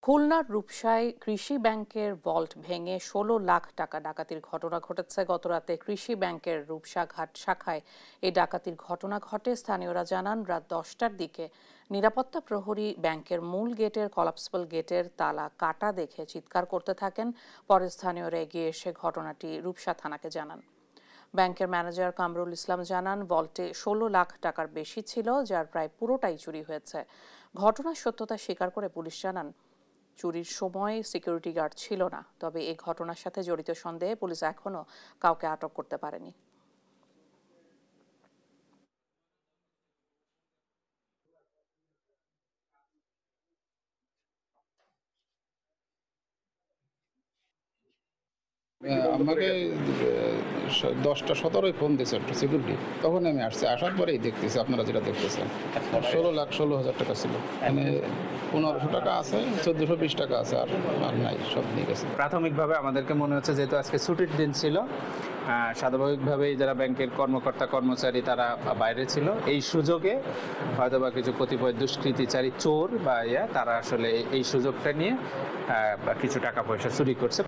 খুলনার রূপসায় কৃষি ব্যাংকের ভল্ট ভেঙে ১৬ লাখ টাকা ডাকাতির ঘটনা ঘটেছে। গতরাতে কৃষি ব্যাংকের রূপসাঘাট শাখায় এই ডাকাতির ঘটনা ঘটে। স্থানীয়রা জানান, রাত ১০টার দিকে নিরাপত্তা প্রহরী ব্যাংকের মূল গেটের কলাপসিবল গেটের তালা কাটা দেখে চিৎকার করতে থাকেন। পরে স্থানীয়রা এগিয়ে এসে ঘটনাটি রূপসা থানাকে জানান। ব্যাংকের ম্যানেজার কামরুল ইসলাম জানান, ভল্টে ১৬ লাখ টাকার বেশি ছিল, যার প্রায় পুরোটাই চুরি হয়েছে। ঘটনার সত্যতা স্বীকার করে পুলিশ জানান, চুরির সময় সিকিউরিটি গার্ড ছিল না। তবে এই ঘটনার সাথে জড়িত সন্দেহে পুলিশ এখনো কাউকে আটক করতে পারেনি। আমাকে 10টা 17 ফোন দিয়েছে একটা সিকিউরিটি, তখন আমি আসছি। আসার পরেই দেখতেছি আপনারা যেটা দেখতেছেন 16,16,000 টাকা ছিল। মানে 1500 টাকা আছে, 1420 টাকা আছে, আর নাই, সব নিয়ে গেছে। প্রাথমিকভাবে আমাদেরকে মনে হচ্ছে যেহেতু আজকে ছুটির দিন ছিল, স্বাভাবিকভাবেই যারা ব্যাংকের কর্মকর্তা কর্মচারী তারা বাইরে ছিল, এই সুযোগে হয়তোবা কিছু কতিপয় দুষ্কৃতিচারী চোর বা তারা আসলে এই সুযোগটা নিয়ে কিছু টাকা পয়সা চুরি করছে।